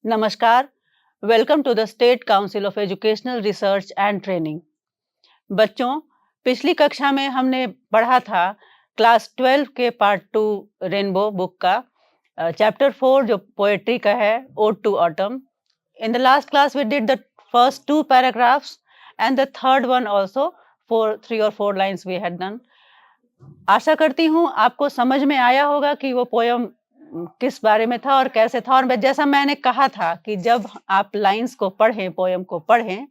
नमस्कार, welcome to the State Council of Educational Research and Training. बच्चों, पिछली कक्षा में हमने पढ़ा था क्लास 12 के पार्ट 2 रेनबो बुक का चैप्टर 4 जो पोएट्री का है, ode to autumn. In the last class we did the first 2 paragraphs and the third one also, 3 or 4 lines we had done. आशा करती हूँ आपको समझ में आया होगा कि वो पोयम किस बारे में था और कैसे था। और जैसा मैंने कहा था कि जब आप लाइन्स को पढ़ें, पोयम को पढ़ें,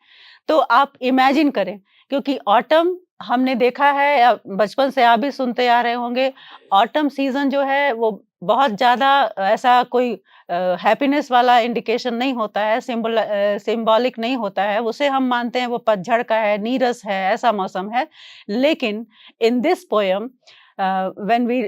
तो आप इमेजिन करें, क्योंकि ऑटम हमने देखा है या बचपन से आप भी सुनते आ रहे होंगे। ऑटम सीजन जो है वो बहुत ज़्यादा ऐसा कोई हैप्पीनेस वाला इंडिकेशन नहीं होता है, सिंबॉलिक नहीं होता है। उसे हम मानते हैं वो पतझड़ का है, नीरस है, ऐसा मौसम है। लेकिन in this poem when we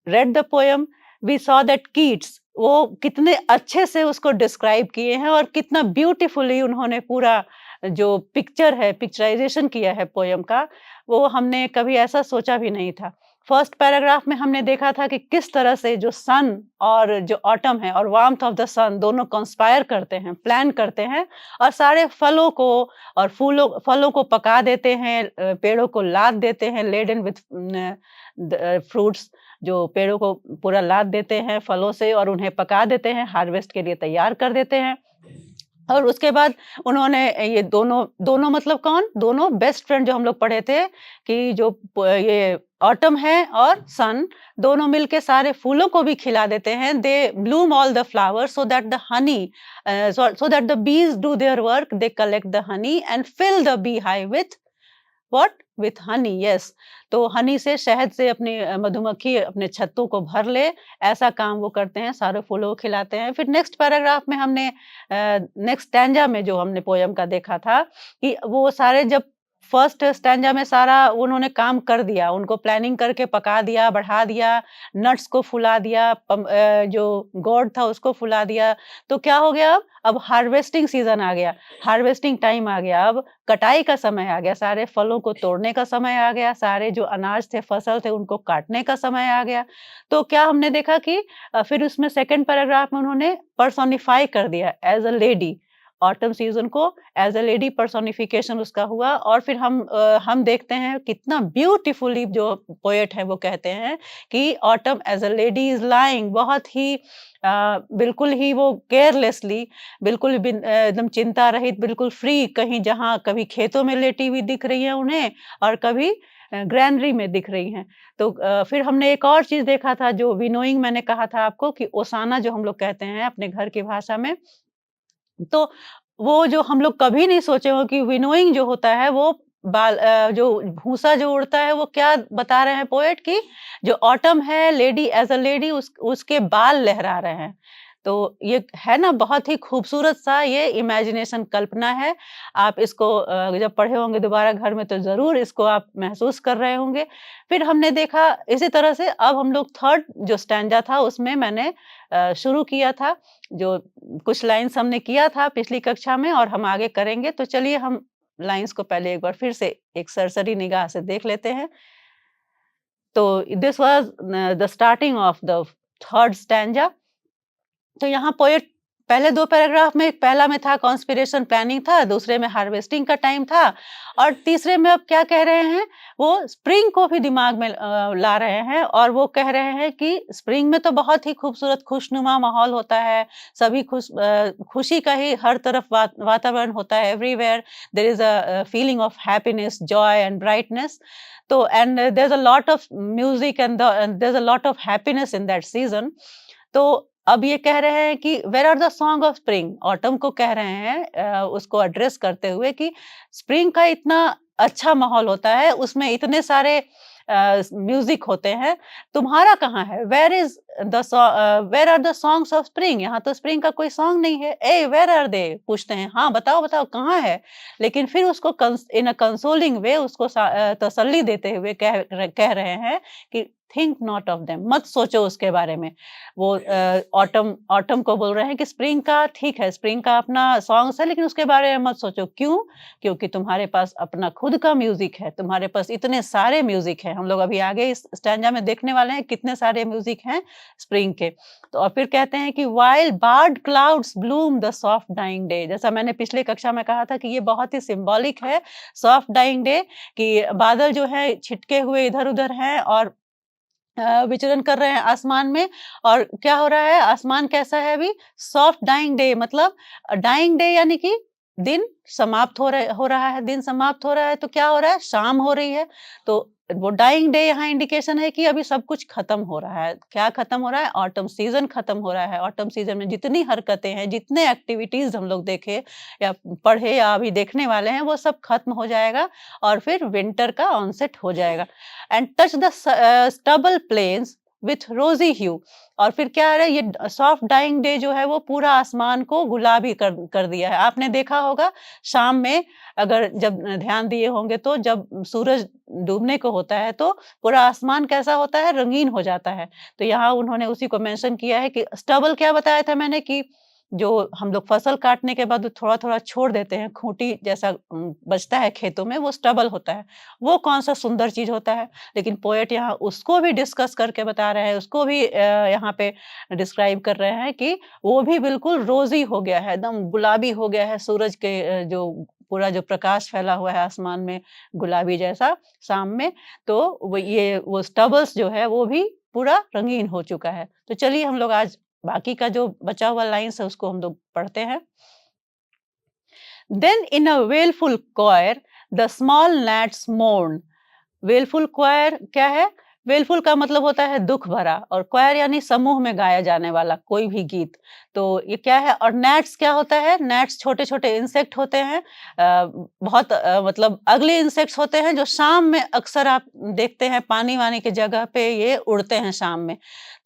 read the poem we saw that Keats वो कितने अच्छे से उसको डिस्क्राइब किए हैं और कितना ब्यूटीफुली उन्होंने पूरा जो पिक्चर है, पिक्चराइजेशन किया है पोयम का, वो हमने कभी ऐसा सोचा भी नहीं था। फर्स्ट पैराग्राफ में हमने देखा था कि किस तरह से जो सन और जो ऑटम है और वार्मथ ऑफ द सन दोनों कंस्पायर करते हैं, प्लान करते हैं और सारे फलों को और फलों को पका देते हैं, पेड़ों को लाद देते हैं, लेडन विथ फ्रूट्स, जो पेड़ों को पूरा लाद देते हैं फलों से और उन्हें पका देते हैं, हार्वेस्ट के लिए तैयार कर देते हैं। और उसके बाद उन्होंने ये दोनों मतलब कौन? दोनों बेस्ट फ्रेंड जो हम लोग पढ़े थे कि जो ये ऑटम है और सन दोनों मिलके सारे फूलों को भी खिला देते हैं। They bloom all the flowers so that the honey so that the bees do their work, they collect the honey and fill the beehive with what? With honey, yes. तो हनी से, शहद से अपनी मधुमक्खी अपने छत्तों को भर ले, ऐसा काम वो करते हैं, सारे फूलों को खिलाते हैं। फिर नेक्स्ट पैराग्राफ में हमने नेक्स्ट स्टैंजा में जो हमने पोयम का देखा था कि वो सारे जब फर्स्ट स्टैंजा में सारा उन्होंने काम कर दिया, उनको प्लानिंग करके पका दिया, बढ़ा दिया, नट्स को फुला दिया, जो गोड था उसको फुला दिया, तो क्या हो गया अब हार्वेस्टिंग सीजन आ गया, हार्वेस्टिंग टाइम आ गया, अब कटाई का समय आ गया, सारे फलों को तोड़ने का समय आ गया, सारे जो अनाज थे, फसल थे, उनको काटने का समय आ गया। तो क्या हमने देखा कि फिर उसमें सेकंड पैराग्राफ में उन्होंने पर्सोनिफाई कर दिया as a lady, autumn season को एज़ अ लेडी पर्सोनिफिकेशन उसका हुआ। और फिर हम देखते हैं कितना ब्यूटीफुली जो पोएट है वो कहते हैं कि autumn as a lady is lying, बहुत ही बिल्कुल ही वो केयरलेसली, बिल्कुल एकदम चिंता रहित, बिल्कुल फ्री, कहीं जहाँ कभी खेतों में लेटी हुई दिख रही हैं उन्हें और कभी ग्रैनरी में दिख रही हैं। तो फिर हमने एक और चीज़ देखा था जो विनोइंग, मैंने कहा था आपको कि ओसाना जो हम लोग कहते हैं अपने घर की भाषा में, तो वो जो हम लोग कभी नहीं सोचे हो कि विनोइंग जो होता है वो जो भूसा जो उड़ता है वो क्या बता रहे हैं पोएट की जो ऑटम है, लेडी एज़ अ लेडी उसके बाल लहरा रहे हैं। तो ये है ना बहुत ही खूबसूरत सा ये इमेजिनेशन, कल्पना है। आप इसको जब पढ़े होंगे दोबारा घर में तो ज़रूर इसको आप महसूस कर रहे होंगे। फिर हमने देखा इसी तरह से अब हम लोग थर्ड जो स्टैंजा था उसमें मैंने शुरू किया था, जो कुछ लाइन्स हमने किया था पिछली कक्षा में और हम आगे करेंगे। तो चलिए हम लाइन्स को पहले एक बार फिर से एक सरसरी निगाह से देख लेते हैं। तो this was the starting of the third stanza. तो यहाँ पोएट पहले 2 पैराग्राफ में, पहला में था कॉन्स्पिरेशन प्लानिंग था, दूसरे में हार्वेस्टिंग का टाइम था और तीसरे में अब क्या कह रहे हैं, वो स्प्रिंग को भी दिमाग में ला रहे हैं और वो कह रहे हैं कि स्प्रिंग में तो बहुत ही खूबसूरत खुशनुमा माहौल होता है, सभी खुशी का ही हर तरफ वातावरण होता है, everywhere there is a feeling of happiness, joy and brightness. तो and there is a lot of music and there is a lot of happiness in that season. तो अब ये कह रहे हैं कि where are the song of spring, autumn को कह रहे हैं उसको एड्रेस करते हुए कि स्प्रिंग का इतना अच्छा माहौल होता है, उसमें इतने सारे म्यूजिक होते हैं, तुम्हारा कहाँ है? Where are the songs of spring, यहाँ तो स्प्रिंग का कोई सॉन्ग नहीं है। ए वेयर आर दे, पूछते हैं, हाँ बताओ बताओ कहाँ है? लेकिन फिर उसको इन अ कंसोलिंग वे उसको तसल्ली देते हुए कह रहे हैं कि थिंक नॉट ऑफ देम, मत सोचो उसके बारे में। वो ऑटम ऑटम को बोल रहे हैं कि स्प्रिंग का ठीक है, स्प्रिंग का अपना सॉन्ग्स है लेकिन उसके बारे में मत सोचो। क्यों? क्योंकि तुम्हारे पास अपना खुद का म्यूजिक है, तुम्हारे पास इतने सारे म्यूजिक हैं। हम लोग अभी आगे इस स्टैंजा में देखने वाले हैं कितने सारे म्यूजिक हैं स्प्रिंग के। तो और फिर कहते हैं कि while barred clouds bloom the soft dying day, जैसा मैंने पिछले कक्षा में कहा था कि ये बहुत ही सिंबॉलिक है सॉफ्ट डाइंग डे, कि बादल जो है छिटके हुए इधर-उधर हैं और विचरण कर रहे हैं आसमान में। और क्या हो रहा है, आसमान कैसा है अभी, सॉफ्ट डाइंग डे, मतलब डाइंग डे यानी कि दिन समाप्त हो रहा है, दिन समाप्त हो रहा है तो क्या हो रहा है, शाम हो रही है। तो वो डाइंग डे यहाँ इंडिकेशन है कि अभी सब कुछ खत्म हो रहा है। क्या खत्म हो रहा है, ऑटम सीजन खत्म हो रहा है। ऑटम सीजन में जितनी हरकतें हैं, जितने एक्टिविटीज हम लोग देखे या पढ़े या अभी देखने वाले हैं, वो सब खत्म हो जाएगा और फिर विंटर का ऑनसेट हो जाएगा। And touch the stubble plains with rosy hue. और फिर क्या है, ये सॉफ्ट डाइंग डे जो है वो पूरा आसमान को गुलाबी कर दिया है। आपने देखा होगा शाम में, अगर जब ध्यान दिए होंगे तो जब सूरज डूबने को होता है तो पूरा आसमान कैसा होता है, रंगीन हो जाता है। तो यहाँ उन्होंने उसी को मेंशन किया है कि स्टबल, क्या बताया था मैंने कि जो हम लोग फसल काटने के बाद थोड़ा-थोड़ा छोड़ देते हैं, खूंटी जैसा बचता है खेतों में, वो स्टबल होता है। वो कौन-सा सुंदर चीज़ होता है, लेकिन पोएट यहाँ उसको भी डिस्कस करके बता रहे हैं, उसको भी यहाँ पे डिस्क्राइब कर रहे हैं कि वो भी बिल्कुल रोज़ी हो गया है, एकदम गुलाबी हो गया है, सूरज के जो पूरा जो प्रकाश फैला हुआ है आसमान में गुलाबी जैसा शाम में, तो वो स्टबल्स जो है वो भी पूरा रंगीन हो चुका है। तो चलिए हम लोग आज बाकी का जो बचा हुआ लाइन्स है उसको हम लोग पढ़ते हैं। Then in a wailful choir the small gnats mourn। वेलफुल क्वायर क्या है, वेलफुल का मतलब होता है दुख भरा, और क्वायर यानी समूह में गाया जाने वाला कोई भी गीत। तो ये क्या है, और नेट्स क्या होता है, नेट्स छोटे छोटे इंसेक्ट होते हैं, बहुत मतलब अगले इंसेक्ट्स होते हैं जो शाम में अक्सर आप देखते हैं पानी वानी की जगह पे ये उड़ते हैं शाम में।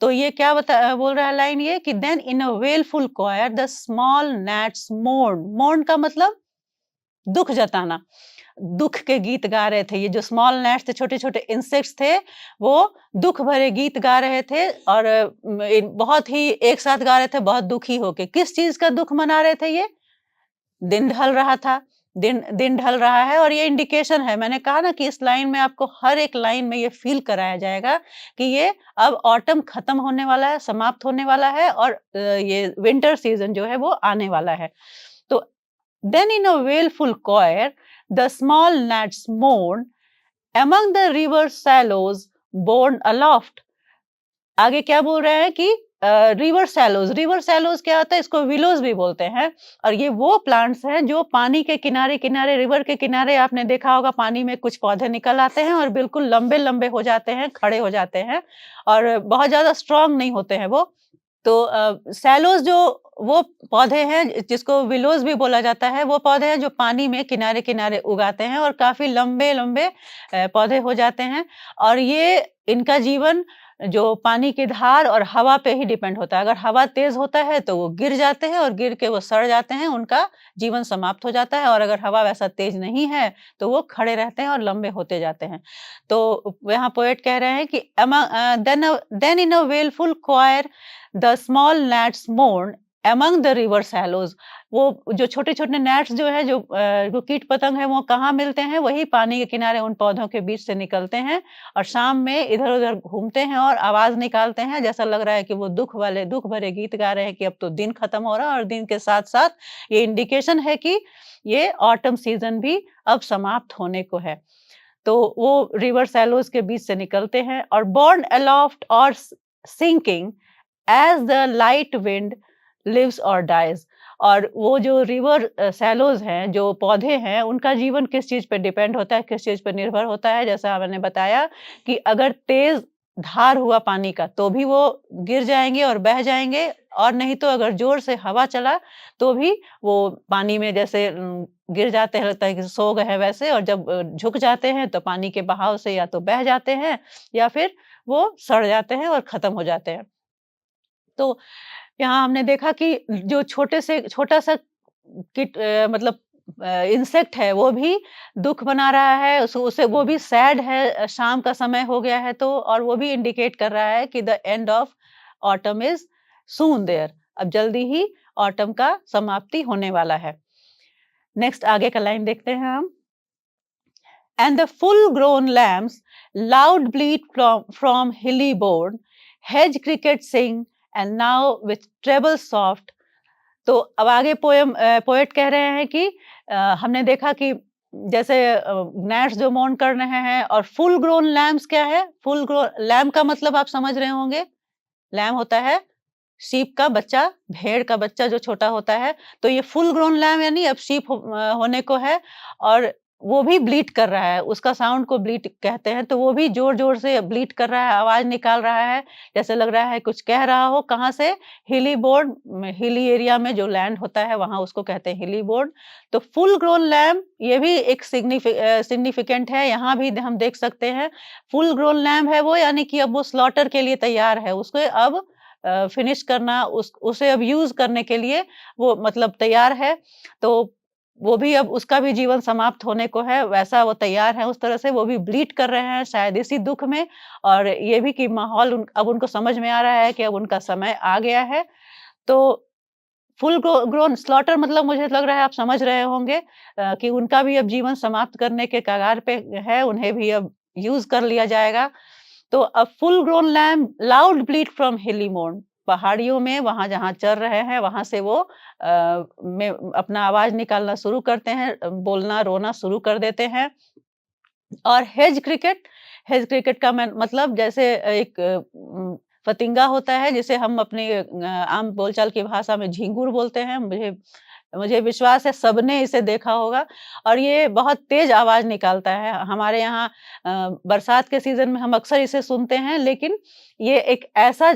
तो ये क्या बोल रहा है लाइन ये कि then in a wailful choir the small gnats mourn. Mourn का मतलब दुख जताना, दुख के गीत गा रहे थे। ये जो स्मॉल नेट्स थे, छोटे-छोटे इंसेक्ट्स थे, वो दुख भरे गीत गा रहे थे और बहुत ही एक साथ गा रहे थे, बहुत दुखी होके। किस चीज़ का दुख मना रहे थे ये? दिन ढल रहा था, दिन दिन ढल रहा है और ये इंडिकेशन है। मैंने कहा ना कि इस लाइन में आपको हर एक लाइन में ये फ़ील कराया जाएगा कि ये अब ऑटम खत्म होने वाला है, समाप्त होने वाला है और ये विंटर सीज़न जो है वो आने वाला है। तो then in a wailful choir, the small gnats mourn among the river shallows borne aloft। आगे क्या बोल रहे हैं कि रिवर सैलोज क्या होता है, इसको विलोज भी बोलते हैं। और ये वो प्लांट्स हैं जो पानी के किनारे किनारे, रिवर के किनारे आपने देखा होगा पानी में कुछ पौधे निकल आते हैं और बिल्कुल लंबे लंबे हो जाते हैं, खड़े हो जाते हैं और बहुत ज्यादा स्ट्रांग नहीं होते हैं वो। तो सैलोज़ जो वो पौधे हैं जिसको विलोज़ भी बोला जाता है, वो पौधे हैं जो पानी में किनारे-किनारे उगाते हैं और काफ़ी लंबे-लंबे पौधे हो जाते हैं और ये इनका जीवन जो पानी की धार और हवा पे ही डिपेंड होता है। अगर हवा तेज़ होता है तो वो गिर जाते हैं और गिर के वो सड़ जाते हैं, उनका जीवन समाप्त हो जाता है और अगर हवा वैसा तेज़ नहीं है, तो वो खड़े रहते हैं और लंबे होते जाते हैं। तो यहाँ पोएट कह रहे हैं कि then in a wailful choir the small gnats mourn among the river shallows। वो जो छोटे-छोटे gnats जो है, जो कीट पतंग है, वो कहाँ मिलते हैं, वही पानी के किनारे उन पौधों के बीच से निकलते हैं और शाम में इधर-उधर घूमते हैं और आवाज निकालते हैं। जैसा लग रहा है कि वो दुख भरे गीत गा रहे हैं कि अब तो दिन खत्म हो रहा है और दिन के साथ-साथ ये इंडिकेशन है कि ये ऑटम सीजन भी अब समाप्त होने को है। तो वो रिवर सैलोज के बीच से निकलते हैं और borne aloft or sinking as the light wind lives or dies। और वो जो रिवर सैलोज हैं, जो पौधे हैं, उनका जीवन किस चीज़ पे डिपेंड होता है, किस चीज़ पे निर्भर होता है, जैसा मैंने बताया कि अगर तेज़ धार हुआ पानी का तो भी वो गिर जाएँगे और बह जाएँगे और नहीं तो अगर ज़ोर से हवा चला तो भी वो पानी में जैसे गिर जाते हैं, लगता है कि सो गए हैं वैसे, और जब झुक जाते हैं तो पानी के बहाव से या तो बह जाते हैं या फिर वो सड़ जाते हैं और खत्म हो जाते हैं। तो यहाँ हमने देखा कि जो छोटा-सा मतलब इंसेक्ट है, वो भी दुःख मना रहा है, उसे वो भी सैड है, शाम का समय हो गया है तो, और वो भी इंडिकेट कर रहा है कि the end of autumn is soon there. अब जल्दी ही ऑटम का समाप्ति होने वाला है। नेक्स्ट आगे का लाइन देखते हैं हम। And the full grown lambs loud bleat from hilly bourne hedge cricket sing and now with treble soft। तो अब आगे पोएट कह रहे हैं कि हमने देखा कि जैसे gnats जो मौन कर रहे हैं और फुल ग्रोन लैम्स क्या है? फुल ग्रोन लैम्ब का मतलब आप समझ रहे होंगे। लैम्ब होता है शीप का बच्चा, भेड़ का बच्चा जो छोटा होता है। तो ये फुल ग्रोन लैम्ब यानी अब शीप होने को है और वो भी ब्लीट कर रहा है, उसका साउंड को ब्लीट कहते हैं, तो वो भी ज़ोर-ज़ोर से ब्लीट कर रहा है, आवाज़ निकाल रहा है, जैसे लग रहा है कुछ कह रहा हो। कहाँ से? हिली बोर्ड में, हिली एरिया में जो लैंड होता है वहाँ उसको कहते हैं हिली बोर्ड। तो फुल ग्रोन लैम्ब ये भी एक सिग्निफिकेंट है, यहाँ भी हम देख सकते हैं। फुल ग्रोन लैम्ब है वो, यानी कि अब वो स्लॉटर के लिए तैयार है, उसको अब फिनिश करना, उसे अब यूज़ करने के लिए वो मतलब तैयार है। तो वो भी अब उसका भी जीवन समाप्त होने को है, वैसा वो तैयार है, उस तरह से वो भी ब्लीड कर रहे हैं शायद इसी दुःख में। और ये भी कि माहौल अब उनको समझ में आ रहा है कि अब उनका समय आ गया है। तो फुल ग्रोन स्लॉटर मतलब मुझे लग रहा है आप समझ रहे होंगे कि उनका भी अब जीवन समाप्त करने के कगार पे है, उन्हें भी अब यूज़ कर लिया जाएगा। तो a full grown lamb loud bleat from hilly मोड़, पहाड़ियों में वहाँ जहाँ चर रहे हैं, वहाँ से वो में अपना आवाज़ निकालना शुरू करते हैं, बोलना, रोना शुरू कर देते हैं। और हेज क्रिकेट का मतलब जैसे एक फतिंगा होता है, जिसे हम अपने आम बोलचाल की भाषा में झिंगुर बोलते हैं। मुझे मुझे विश्वास है सबने इसे देखा होगा और ये बहुत तेज़ आवाज़ निकालता है। हमारे यहाँ बरसात के सीज़न में हम अक्सर इसे सुनते हैं, लेकिन ये एक ऐसा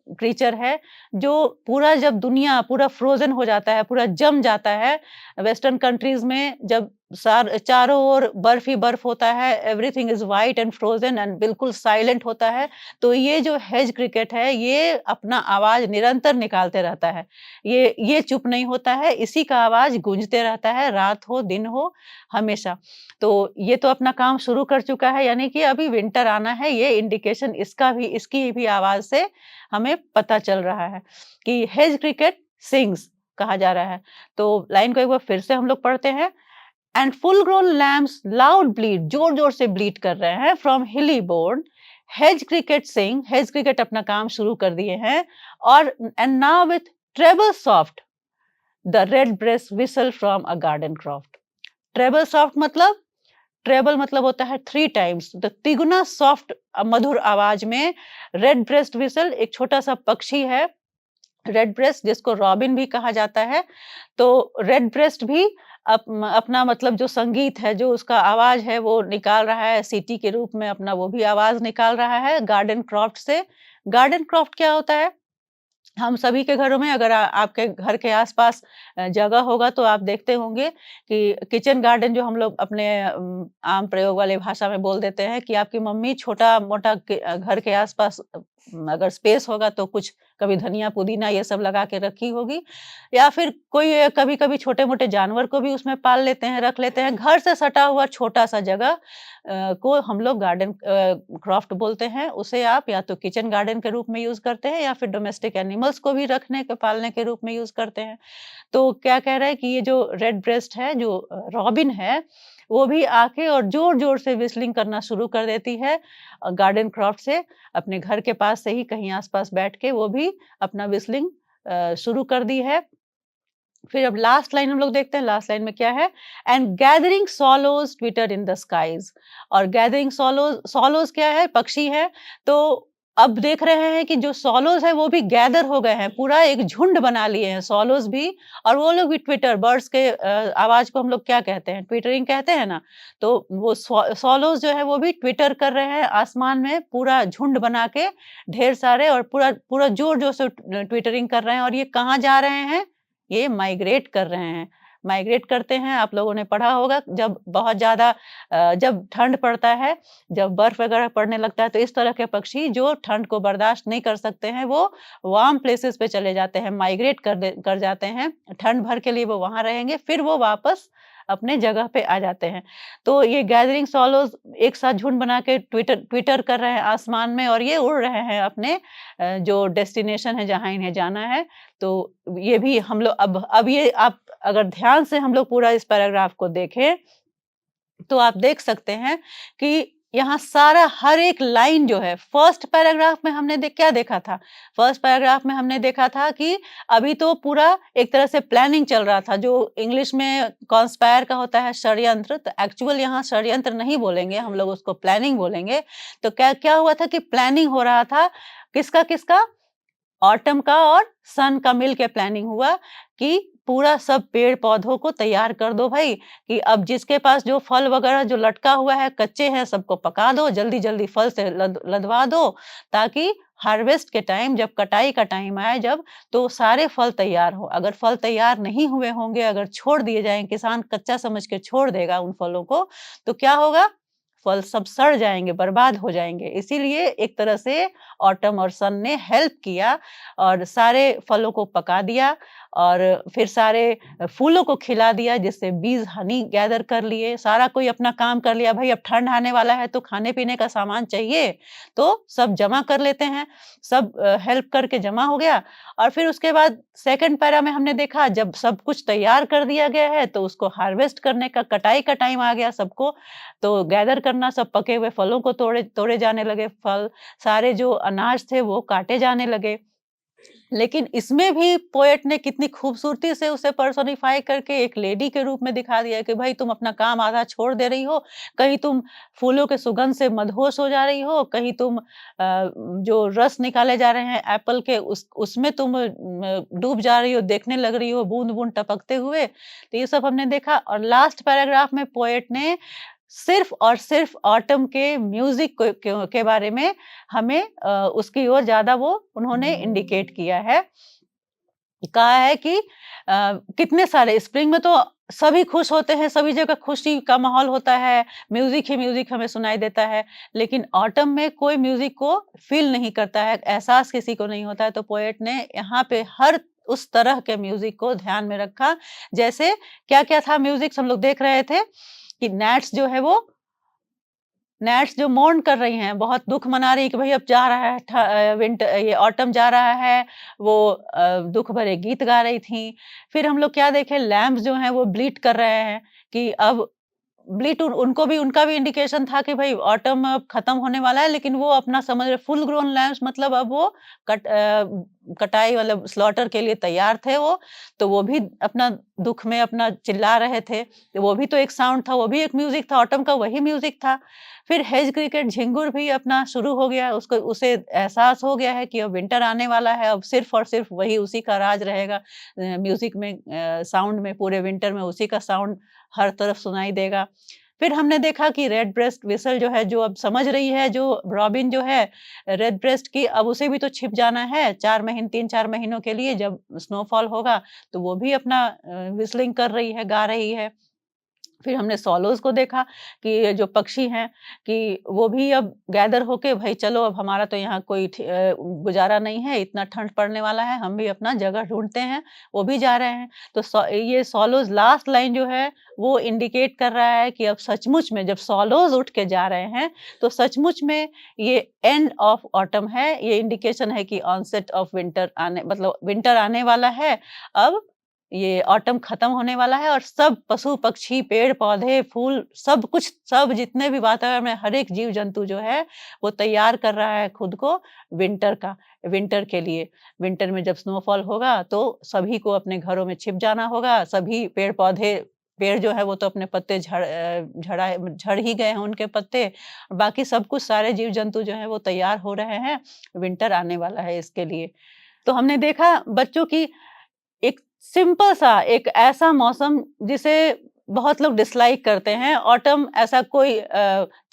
क्रीचर है जो पूरा जब दुनिया पूरा फ्रोज़न हो जाता है, पूरा जम जाता है, वेस्टर्न कंट्रीज़ में जब चारों ओर बर्फ ही बर्फ होता है, everything is white and frozen and बिल्कुल साइलेंट होता है, तो ये जो हेज क्रिकेट है, ये अपना आवाज़ निरंतर निकालते रहता है। ये चुप नहीं होता है, इसी का आवाज़ गूंजते रहता है, रात हो, दिन हो, हमेशा। तो ये तो अपना काम शुरू कर चुका है, यानी कि अभी विंटर आना है, ये इंडिकेशन इसकी भी आवाज़ से हमें पता चल रहा है कि हेज क्रिकेट सिंग्स कहा जा रहा है। तो लाइन को एक बार फिर से हम लोग पढ़ते हैं। And full grown lambs loud bleat, जोर-जोर से ब्लीड कर रहे हैं फ्रॉम हिली बोर्ड। हेज क्रिकेट अपना काम शुरू कर दिए हैं और and now with treble soft the red breast whistle from a garden croft. Treble soft मतलब, ट्रेबल मतलब होता है 3 टाइम्स, तो तिगुना सॉफ्ट मधुर आवाज में रेड ब्रेस्ट व्हिसल एक छोटा-सा पक्षी है, रेड ब्रेस्ट जिसको रॉबिन भी कहा जाता है। तो रेड ब्रेस्ट भी अपना मतलब जो संगीत है, जो उसका आवाज़ है वो निकाल रहा है, सीटी के रूप में अपना वो भी आवाज़ निकाल रहा है गार्डन क्रॉफ्ट से। गार्डन क्रॉफ्ट क्या होता है? हम सभी के घरों में अगर आपके घर के आस-पास जगह होगा तो आप देखते होंगे कि किचन गार्डन जो हम लोग अपने आम प्रयोग वाले भाषा में बोल देते हैं कि आपकी मम्मी छोटा-मोटा घर के आस-पास अगर स्पेस होगा तो कुछ कभी धनिया, पुदीना ये सब लगा के रखी होगी या फिर कोई कभी-कभी छोटे-मोटे जानवर को भी उसमें पाल लेते हैं, रख लेते हैं। घर से सटा हुआ छोटा-सा जगह को हम लोग गार्डन क्रॉफ्ट बोलते हैं। उसे आप या तो किचन गार्डन के रूप में यूज़ करते हैं या फिर डोमेस्टिक एनिमल्स को भी रखने के पालने के रूप में यूज़ करते हैं। तो क्या कह रहा है कि ये जो रेड ब्रेस्ट है, जो रॉबिन है, वो भी आके और ज़ोर-ज़ोर से व्हिस्टलिंग करना शुरू कर देती है गार्डन क्रॉफ्ट से। अपने घर के पास से ही कहीं आस-पास बैठ के वो भी अपना व्हिस्टलिंग शुरू कर दी है। फिर अब लास्ट लाइन हम लोग देखते हैं, लास्ट लाइन में क्या है? And gathering swallows Twitter in the skies. और गैदरिंग swallows क्या है? पक्षी है। तो अब देख रहे हैं कि जो swallows है वो भी गैदर हो गए हैं, पूरा एक झुंड बना लिए हैं swallows भी और वो लोग भी ट्विटर, बर्ड्स के आवाज़ को हम लोग क्या कहते हैं? ट्विटरिंग कहते हैं ना? तो वो swallows जो है वो भी ट्विटर कर रहे हैं आसमान में, पूरा झुंड बना के ढेर सारे, और पूरा पूरा ज़ोर-ज़ोर से ट्विटरिंग कर रहे हैं और ये कहाँ जा रहे हैं? ये माइग्रेट कर रहे हैं। माइग्रेट करते हैं, आप लोगों ने पढ़ा होगा जब बहुत ज़्यादा जब ठंड पड़ता है, जब बर्फ वगैरह पड़ने लगता है, तो इस तरह के पक्षी जो ठंड को बर्दाश्त नहीं कर सकते हैं, वो वार्म प्लेसेस पे चले जाते हैं, माइग्रेट कर जाते हैं। ठंड भर के लिए वो वहाँ रहेंगे, फिर वो वापस अपने जगह पे आ जाते हैं। तो ये गैदरिंग swallows एक साथ झुंड बना के ट्विटर कर रहे हैं आसमान में और ये उड़ रहे हैं अपने जो डेस्टिनेशन है, जहाँ इन्हें जाना है। तो ये भी हम लोग अब ये आप अगर ध्यान से हम लोग पूरा इस पैराग्राफ को देखें, तो आप देख सकते हैं कि यहाँ सारा हर एक लाइन जो है फर्स्ट पैराग्राफ में हमने क्या देखा था? फर्स्ट पैराग्राफ में हमने देखा था कि अभी तो पूरा एक तरह से प्लानिंग चल रहा था, जो इंग्लिश में कॉन्स्पायर का होता है षड्यंत्र, तो एक्चुअल यहाँ षड्यंत्र नहीं बोलेंगे, हम लोग उसको प्लानिंग बोलेंगे। तो क्या क्या हुआ था कि प्लानिंग हो रहा था, किसका? ऑटम का और सन का मिल के प्लानिंग हुआ कि पूरा सब पेड़-पौधों को तैयार कर दो भई, कि अब जिसके पास जो फल वगैरह जो लटका हुआ है, कच्चे हैं, सबको पका दो, जल्दी-जल्दी फल से लदवा दो, ताकि हार्वेस्ट के टाइम जब कटाई का टाइम आए जब, तो सारे फल तैयार हो। अगर फल तैयार नहीं हुए होंगे, अगर छोड़ दिए जाएँ, किसान कच्चा समझ के छोड़ देगा उन फलों को, तो क्या होगा? फल सब सड़ जाएँगे, बर्बाद हो जाएँगे। इसीलिए एक तरह से ऑटम और सन ने हेल्प किया और सारे फलों को पका दिया और फिर सारे फूलों को खिला दिया, जिससे बीज़ हनी गैदर कर लिए, सारा कोई अपना काम कर लिया। भई अब ठंड आने वाला है तो खाने-पीने का सामान चाहिए, तो सब जमा कर लेते हैं। सब हेल्प करके जमा हो गया और फिर उसके बाद सेकंड पैरा में हमने देखा जब सब कुछ तैयार कर दिया गया है, तो उसको हार्वेस्ट करने का, कटाई का टाइम आ गया सबको, तो गैदर करना, सब पके हुए फलों को तोड़े तोड़े जाने लगे फल, सारे जो अनाज थे वो काटे जाने लगे। लेकिन इसमें भी पोएट ने कितनी खूबसूरती से उसे पर्सोनिफ़ाई करके एक लेडी के रूप में दिखा दिया कि भाई तुम अपना काम आधा छोड़ दे रही हो, कहीं तुम फूलों के सुगंध से मदहोश हो जा रही हो, कहीं तुम जो रस निकाले जा रहे हैं एप्पल के उसमें तुम डूब जा रही हो, देखने लग रही हो बूँद-बूँद टपकते हुए। तो ये सब हमने देखा और लास्ट पैराग्राफ में पोएट ने सिर्फ़ और सिर्फ़ ऑटम के म्यूज़िक के बारे में हमें उसकी ओर ज़्यादा वो उन्होंने इंडिकेट किया है। कहा है कि कितने सारे स्प्रिंग में तो सभी खुश होते हैं, सभी जगह खुशी का माहौल होता है, म्यूज़िक ही म्यूज़िक हमें सुनाई देता है, लेकिन ऑटम में कोई म्यूज़िक को फ़ील नहीं करता है, एहसास किसी को नहीं होता है, तो पोएट ने यहाँ पे हर उस तरह के म्यूज़िक को ध्यान में रखा। जैसे क्या-क्या था म्यूज़िक्स हम लोग देख रहे थे कि न्याट्स जो है वो न्याट्स जो मौन कर रही हैं, बहुत दुःख मना रही हैं कि भई अब जा रहा है ये ऑटम जा रहा है, वो दुःख भरे गीत गा रही थीं। फिर हम लोग क्या देखे लैम्प्स जो हैं वो ब्लीट कर रहे हैं कि अब ब्लीट उनको भी उनका भी इंडिकेशन था कि भई ऑटम अब खत्म होने वाला है, लेकिन वो अपना समझ रहे फुल ग्रोन लैम्प्स मतलब अब वो कटाई मतलब स्लॉटर के लिए तैयार थे वो, तो वो भी अपना दुःख में अपना चिल्ला रहे थे। तो वो भी तो एक साउंड था, वो भी एक म्यूज़िक था, ऑटम का वही म्यूज़िक था। फिर हेज क्रिकेट झिंगुर भी अपना शुरू हो गया, उसको उसे एहसास हो गया है कि अब विंटर आने वाला है, अब सिर्फ़ और सिर्फ़ वही उसी का राज रहेगा। म्यूज़िक में साउंड में पूरे विंटर में उसी का साउंड हर तरफ सुनाई देगा। फिर हमने देखा कि रेड ब्रेस्ट व्हिसल जो है, जो अब समझ रही है, जो रॉबिन जो है रेड ब्रेस्ट की, अब उसे भी तो छिप जाना है 3-4 महीनों के लिए जब स्नोफॉल होगा, तो वो भी अपना व्हिसलिंग कर रही है, गा रही है। फिर हमने स्वॉलोज़ को देखा कि ये जो पक्षी हैं कि वो भी अब गैदर होके भई चलो अब हमारा तो यहाँ कोई गुज़ारा नहीं है, इतना ठंड पड़ने वाला है, हम भी अपना जगह ढूँढते हैं, वो भी जा रहे हैं। तो ये स्वॉलोज़ लास्ट लाइन जो है वो इंडिकेट कर रहा है कि अब सचमुच में जब स्वॉलोज़ उठ के जा रहे हैं, तो सचमुच में ये एंड ऑफ ऑटम है, ये इंडिकेशन है कि ऑनसेट ऑफ विंटर आने मतलब विंटर आने वाला है। अब ये ऑटम खत्म होने वाला है और सब पशु-पक्षी, पेड़-पौधे, फूल सब कुछ सब जितने भी वातावरण में हर एक जीव-जंतु जो है, वो तैयार कर रहा है खुद को विंटर के लिए। विंटर में जब स्नोफॉल होगा तो सभी को अपने घरों में छिप जाना होगा, सभी पेड़-पौधे पेड़ जो है वो तो अपने पत्ते झड़ ही गए हैं उनके पत्ते। बाकी सब कुछ सारे जीव-जंतु जो हैं वो तैयार हो रहे हैं, विंटर आने वाला है इसके लिए। तो हमने देखा बच्चों की एक सिंपल सा एक ऐसा मौसम जिसे बहुत लोग डिसलाइक करते हैं। ऑटम ऐसा कोई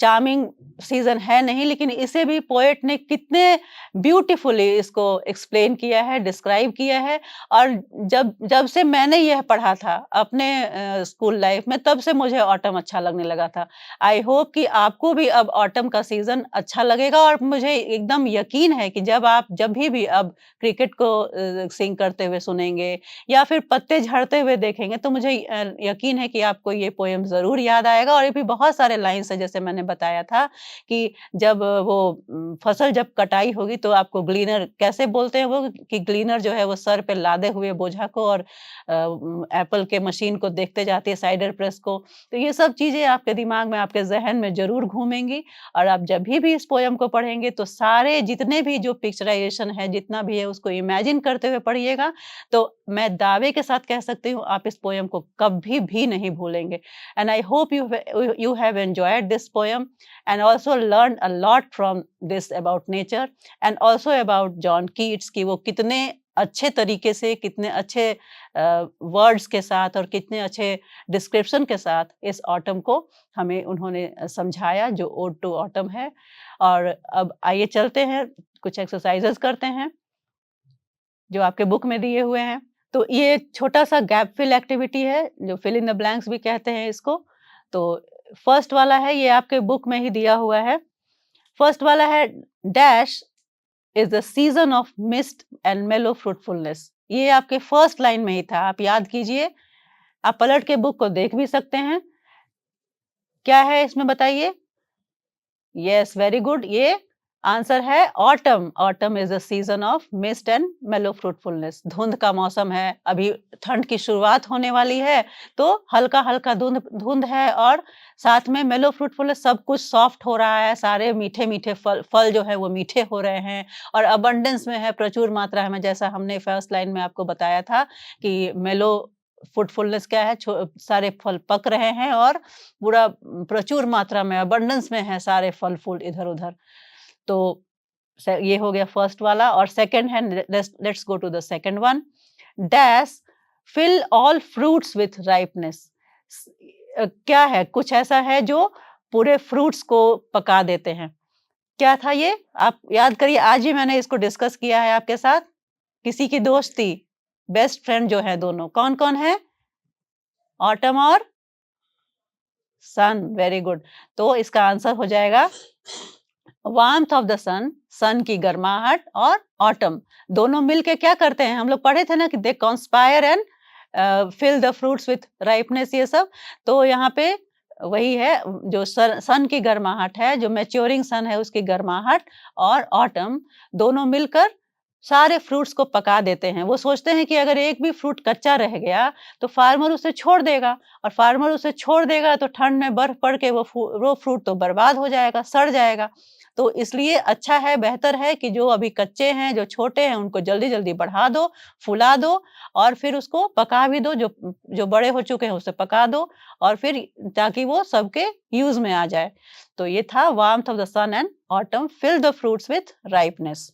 चार्मिंग सीज़न है नहीं, लेकिन इसे भी पोएट ने कितने ब्यूटीफुली इसको एक्सप्लेन किया है, डिस्क्राइब किया है और जब जब से मैंने यह पढ़ा था अपने स्कूल लाइफ़ में, तब से मुझे ऑटम अच्छा लगने लगा था। आई होप कि आपको भी अब ऑटम का सीज़न अच्छा लगेगा और मुझे एकदम यकीन है कि जब भी अब क्रिकेट को सिंग करते हुए सुनेंगे या फिर पत्ते झड़ते हुए देखेंगे, तो मुझे यकीन है कि आपको ये पोएम ज़रूर याद आएगा और ये भी बहुत सारे लाइन्स हैं जैसे मैंने बताया था कि जब फसल जब कटाई होगी तो आपको ग्लीनर कैसे बोलते हैं वो कि ग्लीनर जो है वो सर पे लादे हुए बोझा को और एप्पल के मशीन को देखते जाती है साइडर प्रेस को। तो ये सब चीज़ें आपके दिमाग में, आपके ज़हन में ज़रूर घूमेंगी और आप जब भी इस पोएम को पढ़ेंगे तो सारे जितने भी जो पिक्चराइज़ेशन है, जितना भी है उसको इमेजिन करते हुए पढ़िएगा, तो मैं दावे के साथ कह सकती हूँ आप इस पोएम को कभी भी नहीं भूलेंगे। And I hope you have enjoyed this poem and also learned a lot from this about nature and also about John Keats कि वो कितने अच्छे तरीके से, कितने अच्छे वर्ड्स के साथ और कितने अच्छे डिस्क्रिप्शन के साथ इस ऑटम को हमें उन्होंने समझाया, जो ओड टू ऑटम है। और अब आइए चलते हैं, कुछ एक्सरसाइजेस करते हैं जो आपके बुक में दिए हुए हैं। तो ये एक छोटा-सा गैप फिल एक्टिविटी है, जो फिल इन द ब्लैंक्स भी कहते हैं इसको। तो फर्स्ट वाला है, ये आपके बुक में ही दिया हुआ है। फर्स्ट वाला है, dash is the season off mist and मेलो फ्रूटफुलनेस। ये आपके फर्स्ट लाइन में ही था, आप याद कीजिए। आप पलट के बुक को देख भी सकते हैं। क्या है इसमें बताइए? Yes, very good. ये आंसर है autumn. Autumn is the season off mist and मेलो फ्रूटफुलनेस। धुंध का मौसम है, अभी ठंड की शुरुआत होने वाली है, तो हल्का-हल्का धुंध धुंध है और साथ में मेलो फ्रूटफुलनेस, सब कुछ सॉफ्ट हो रहा है, सारे मीठे-मीठे फल जो है वो मीठे हो रहे हैं और अबंडेंस में है, प्रचुर मात्रा में, जैसा हमने फर्स्ट लाइन में आपको बताया था कि मेलो फ्रूटफुलनेस क्या है, सारे फल पक रहे हैं और पूरा प्रचुर मात्रा में, अबंडेंस में है सारे फल-फूल इधर-उधर। तो ये हो गया फर्स्ट वाला। और सेकंड है, let's go to the second one. Dash fill all fruits with ripeness. क्या है? कुछ ऐसा है जो पूरे फ्रूट्स को पका देते हैं। क्या था ये? आप याद करिए, आज ही मैंने इसको डिस्कस किया है आपके साथ। किसी की दोस्ती, बेस्ट फ्रेंड जो है दोनों, कौन-कौन है? ऑटम और सन। Very good. तो इसका आंसर हो जाएगा वार्मथ ऑफ द सन, सन की गर्माहट, और ऑटम दोनों मिलके क्या करते हैं? हम लोग पढ़े थे ना कि they conspire and fill the fruits with ripeness, ये सब। तो यहाँ पे वही है, जो सन की गर्माहट है, जो मैच्योरिंग सन है उसकी गर्माहट, और ऑटम दोनों मिलकर सारे फ्रूट्स को पका देते हैं। वो सोचते हैं कि अगर एक भी फ्रूट कच्चा रह गया तो फार्मर उसे छोड़ देगा, और फार्मर उसे छोड़ देगा तो ठंड में बर्फ पड़ के वो फ्रूट तो बर्बाद हो जाएगा, सड़ जाएगा। तो इसलिए अच्छा है, बेहतर है कि जो अभी कच्चे हैं, जो छोटे हैं, उनको जल्दी-जल्दी बढ़ा दो, फुला दो और फिर उसको पका भी दो, जो बड़े हो चुके हैं उसे पका दो, और फिर ताकि वो सबके यूज़ में आ जाए। तो ये था warmth of the sun and autumn fill the fruits with ripeness.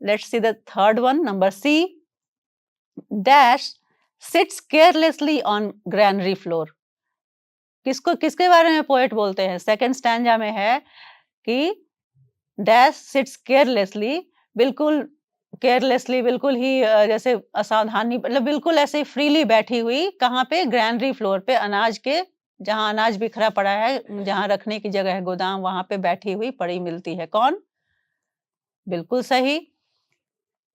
Let's see the third one, number C. Dash sits carelessly on granary floor. किसके बारे में पोएट बोलते हैं? सेकंड स्टैंजा में है कि डैश सिट्स केयरलेसली, बिल्कुल केयरलेसली, बिल्कुल ही जैसे असावधानी, मतलब बिल्कुल ऐसे ही फ्रीली बैठी हुई, कहाँ पे? ग्रैनरी फ्लोर पे, अनाज के, जहाँ अनाज बिखरा पड़ा है, जहाँ रखने की जगह है, गोदाम, वहां पे बैठी हुई पड़ी मिलती है। कौन? बिल्कुल सही,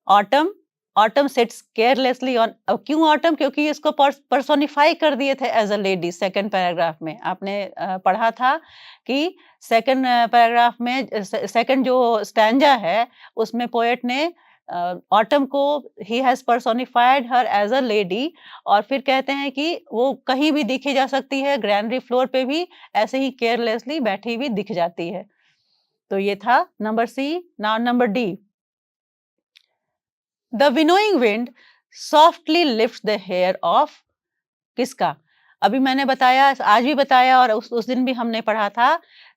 autumn. Autumn sits carelessly on. अब क्यों ऑटम? क्योंकि इसको पर्सोनिफाई कर दिए थे as a lady. Second paragraph में आपने पढ़ा था कि सेकंड पैराग्राफ में, सेकंड जो स्टैंजा है उसमें पोएट ने ऑटम को, he has personified her as a lady, और फिर कहते हैं कि वो कहीं भी दिखी जा सकती है, ग्रैनरी फ्लोर पे भी ऐसे ही केयरलेसली बैठी हुई दिख जाती है। तो ये था number C. Now number D. The winnowing wind softly lifts the hair of, किसका? अभी मैंने बताया, आज भी बताया, और उस दिन भी हमने पढ़ा था।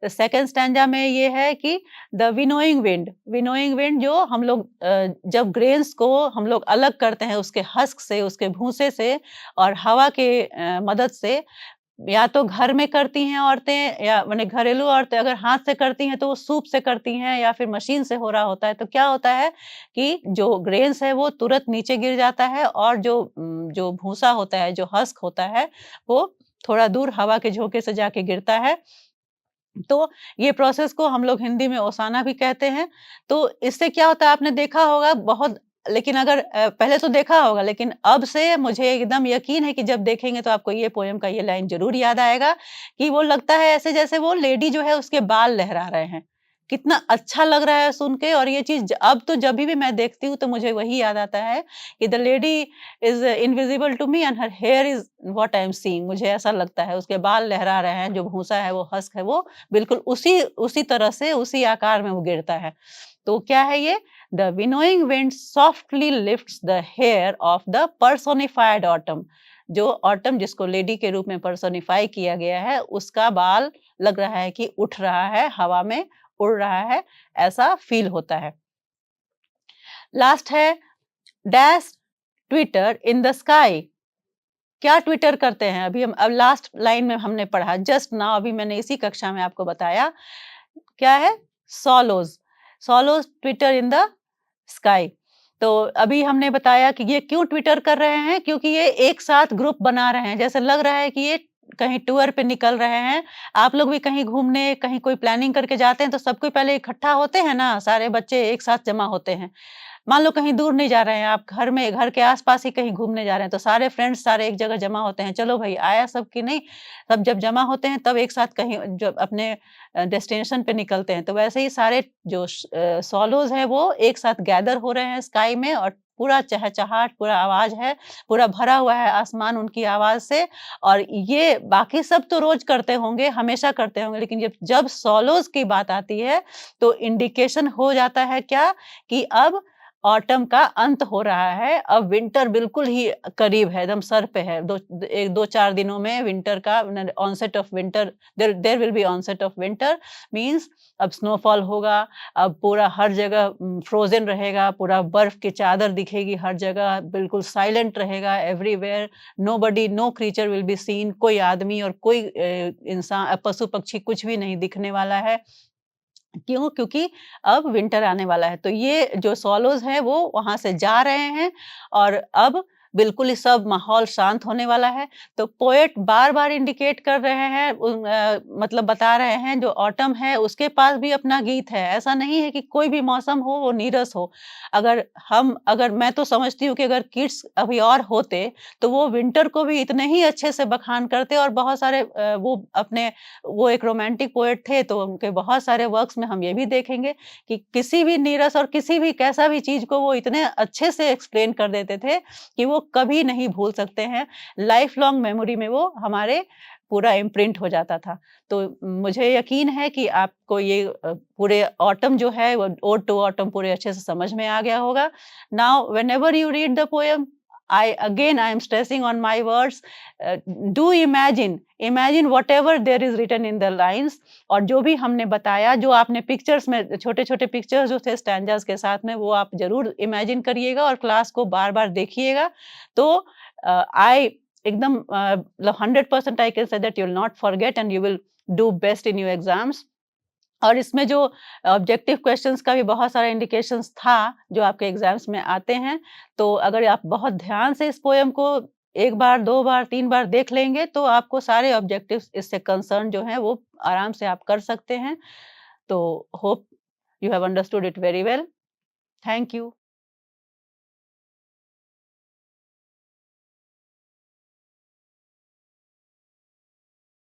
सेकंड स्टैंजा में ये है कि the winnowing wind, winnowing wind जो हम लोग जब ग्रेन्स को हम लोग अलग करते हैं उसके हस्क से, उसके भूसे से, और हवा के मदद से, या तो घर में करती हैं औरतें, या माने घरेलू औरतें अगर हाथ से करती हैं तो वो सूप से करती हैं, या फिर मशीन से हो रहा होता है, तो क्या होता है कि जो ग्रेन्स है वो तुरंत नीचे गिर जाता है, और जो भूसा होता है, जो हस्क होता है, वो थोड़ा दूर हवा के झोंके से जाके गिरता है। तो ये प्रोसेस को हम लोग हिंदी में ओसाना भी कहते हैं। तो इससे क्या होता है, आपने देखा होगा, बहुत लेकिन अगर पहले तो देखा होगा, लेकिन अब से मुझे एकदम यकीन है कि जब देखेंगे तो आपको ये पोएम का ये लाइन ज़रूर याद आएगा कि वो लगता है ऐसे जैसे वो लेडी जो है उसके बाल लहरा रहे हैं। कितना अच्छा लग रहा है सुन के, और ये चीज़ अब तो जभी भी मैं देखती हूँ तो मुझे वही याद आता है कि the lady is invisible to me and her hair is what I am seeing. मुझे ऐसा लगता है उसके बाल लहरा रहे हैं, जो भूसा है, वो हस्क है, वो बिल्कुल उसी उसी तरह से, उसी आकार में वो गिरता है। तो क्या है ये? The winnowing wind softly lifts the hair of the personified autumn। जो ऑटम जिसको लेडी के रूप में पर्सोनिफाई किया गया है, उसका बाल लग रहा है कि उठ रहा है, हवा में उड़ रहा है, ऐसा फील होता है। लास्ट है dash Twitter in the sky. क्या ट्विटर करते हैं? अभी हम अब लास्ट लाइन में हमने पढ़ा जस्ट नाउ, अभी मैंने इसी कक्षा में आपको बताया। क्या है? swallows। swallows Twitter in the sky. तो अभी हमने बताया कि ये क्यों ट्विटर कर रहे हैं, क्योंकि ये एक साथ ग्रुप बना रहे हैं। जैसे लग रहा है कि ये कहीं टूर पे निकल रहे हैं। आप लोग भी कहीं घूमने, कहीं कोई प्लानिंग करके जाते हैं तो सब कोई पहले इकट्ठा होते हैं ना, सारे बच्चे एक साथ जमा होते हैं। मान लो कहीं दूर नहीं जा रहे हैं, आप घर में, घर के आस-पास ही कहीं घूमने जा रहे हैं, तो सारे फ्रेंड्स सारे एक जगह जमा होते हैं। चलो भई आया सब कि नहीं? सब जब जमा होते हैं तब एक साथ कहीं जब अपने डेस्टिनेशन पे निकलते हैं। तो वैसे ही सारे जो swallows हैं वो एक साथ गैदर हो रहे हैं स्काई में, और पूरा चहचहाट, पूरा आवाज़ है, पूरा भरा हुआ है आसमान उनकी आवाज़ से। और ये बाकी सब तो रोज़ करते होंगे, हमेशा करते होंगे, लेकिन जब जब swallows की बात आती है, तो इंडिकेशन हो जाता है क्या? कि अब ऑटम का अंत हो रहा है, अब विंटर बिल्कुल ही करीब है, एकदम सर पे है। 2-4 दिनों में विंटर का onset of winter, there there will be onset of winter, means अब स्नोफॉल होगा, अब पूरा हर जगह फ्रोज़न रहेगा, पूरा बर्फ की चादर दिखेगी हर जगह, बिल्कुल साइलेंट रहेगा everywhere, nobody, no creature will be seen. कोई आदमी और कोई इंसान, पशु-पक्षी कुछ भी नहीं दिखने वाला है। क्यों? क्योंकि अब विंटर आने वाला है। तो ये जो स्वैलोज़ हैं वो वहाँ से जा रहे हैं, और अब बिल्कुल ही सब माहौल शांत होने वाला है। तो पोएट बार-बार इंडिकेट कर रहे हैं, मतलब बता रहे हैं जो ऑटम है उसके पास भी अपना गीत है। ऐसा नहीं है कि कोई भी मौसम हो वो नीरस हो। अगर मैं तो समझती हूँ कि अगर किड्स अभी और होते तो वो विंटर को भी इतने ही अच्छे से बखान करते, और बहुत सारे वो एक रोमांटिक पोएट थे, तो उनके बहुत सारे वर्क्स में हम ये भी देखेंगे कि किसी भी नीरस और किसी भी कैसा भी चीज़ को वो इतने अच्छे से एक्सप्लेन कर देते थे कि वो कभी नहीं भूल सकते हैं। लाइफ लॉन्ग मेमोरी में वो हमारे पूरा इम्प्रिंट हो जाता था। तो मुझे यकीन है कि आपको ये पूरे ऑटम जो है वो ओड टू ऑटम पूरे अच्छे से समझ में आ गया होगा। Now whenever you read the poem, I am stressing on my words, do imagine whatever there is written in the lines। और जो भी हमने बताया, जो आपने पिक्चर्स में छोटे-छोटे पिक्चर्स जो थे स्टैंजास के साथ में, वो आप ज़रूर इमेजिन करिएगा और क्लास को बार-बार देखिएगा। तो आई एकदम 100% I can say that you will not forget and you will do best in your exams। और इसमें जो ऑब्जेक्टिव क्वेश्चंस का भी बहुत सारा इंडिकेशंस था, जो आपके एग्ज़ाम्स में आते हैं। तो अगर आप बहुत ध्यान से इस पोएम को 1 बार, 2 बार, 3 बार देख लेंगे, तो आपको सारे ऑब्जेक्टिव्स इससे कंसर्न जो हैं, वो आराम से आप कर सकते हैं। तो hope you have understood it very well. Thank you.